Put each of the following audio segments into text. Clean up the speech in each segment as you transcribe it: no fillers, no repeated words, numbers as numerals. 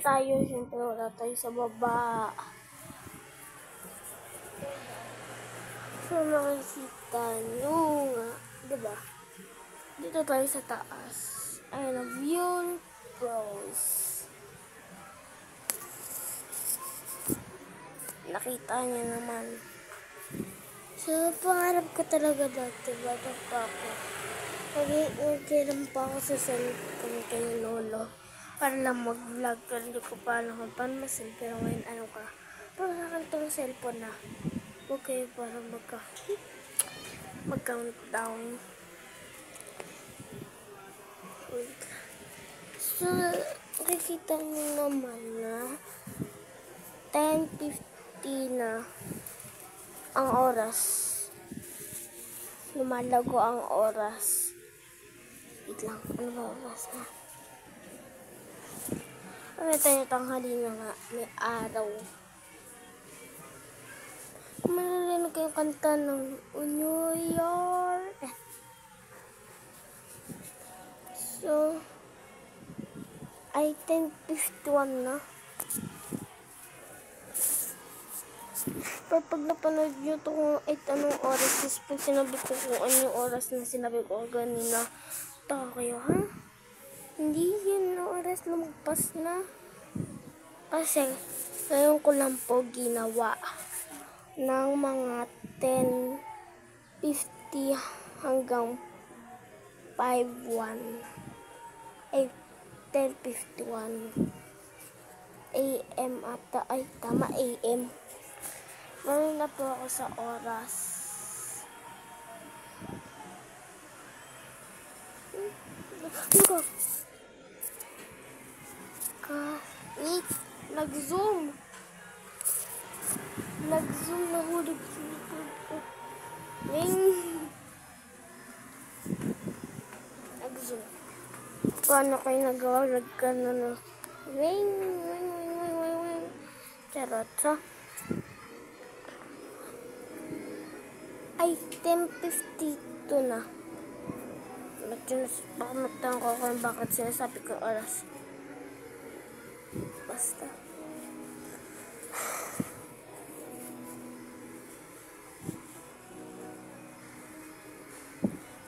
tayo. Siyempre wala tayo sa baba. So nakikita nyo nga, diba? Dito tayo sa taas. Ayan ang view pros. Nakita niyo naman. So pangarap ko talaga dati, bata pa ako. Nagkiram pa ako sa cellphone kay Lolo para lang mag-vlog, pero hindi ko pa alam kung paano mas pero ngayon ano ka. Pero sa akin itong cellphone na okay para mag-countdown. So nakikita nyo naman na 10:50 na ang oras. Lumalago ang oras. Wait lang, ano ba oras na? Ano tayo tanghali na nga, may araw. Malalaman ko yung kanta ng New York. So, ay 10:51 na. Pero pag napanood nyo ito kung anong oras, is pag sinabi ko kung anong oras na sinabi ko ganina, taka kayo, ha? Hindi yun na oras, lumagpas na. Kasi, ngayon ko lang po ginawa ng mga 10:50 hanggang 5:01. Ay, 10:51 AM ata. Ay, tama, AM. Meron na po ako sa oras. Wait, nag-zoom. Nahulog sa likod ko. Nag-zoom. Paano kayo nagawa? Nagkano na. Charot, ha? Ay, 10:52 na. Baka magtanong ko kung bakit sinasabi ko oras. Basta.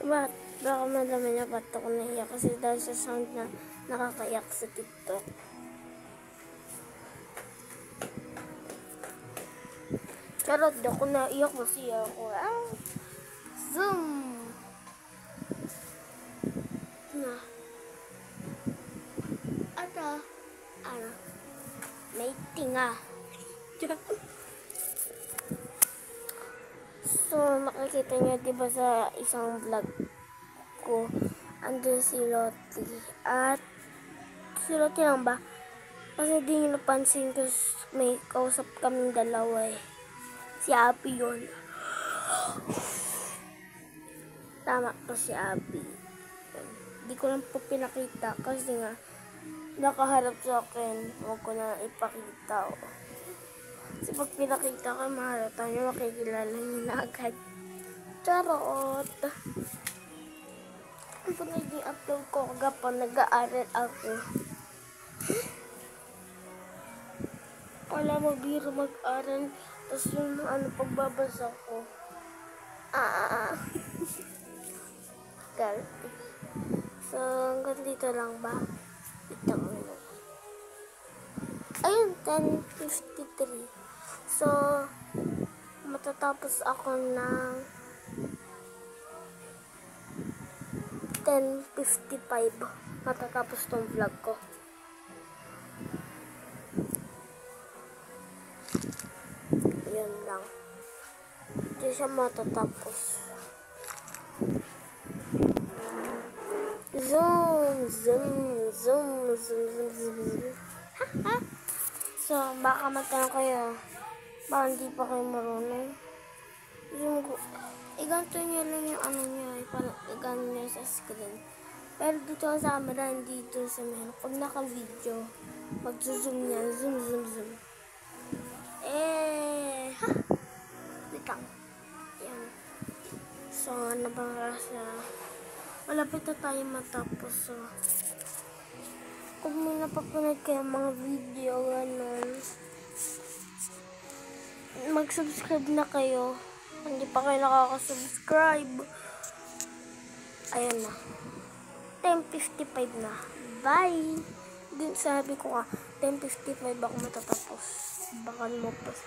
Baka malaman niya ba't ako naiyak kasi dahil sa sound na nakakaiyak sa TikTok. Charot, di ako naiyak kasi ako. Zoom! Na. Ano? May tinga. So, makikita niyo diba sa isang vlog ko, andun si Lottie. At si Lottie lang ba? Kasi di nyo napansin ko may kausap kaming dalawa eh. Si Abby yun. Tama po si Abby. Di ko lang po pinakita kasi nga nakaharap sa akin. Huwag ko na ipakita. Kasi pag pinakita ko, maharata nyo, makikilala nyo na agad. Charot! Pag nag-upload ko kagapon, nag-aaral ako. Wala mo biro mag-aral. Tapos yung pagbabasa ko. Galti. So, hanggang dito lang ba? Ito mo na. Ayun, 10:53. So, matatapos ako ng 10:55. Matatapos tong vlog ko. Yun lang. Hindi siya matatapos. Zoom. So, baka magtanong kayo, baka hindi pa kayo marunong. Zoom ko. Iganto nyo lang yung ano nyo, iganto nyo sa screen. Pero dito sa camera, dito sa meron. Pag naka-video, mag-zoom yan. Zoom. Wait lang. Yan. So, ano ba sa malapit na tayo matapos. So, Pag may napapanood kayo mga video, ganun, mag-subscribe na kayo. Hindi pa kayo nakaka-subscribe. Ayan na. 10:55 na. Bye! Din sabi ko 10:55 ako matatapos. Bakal mo pa.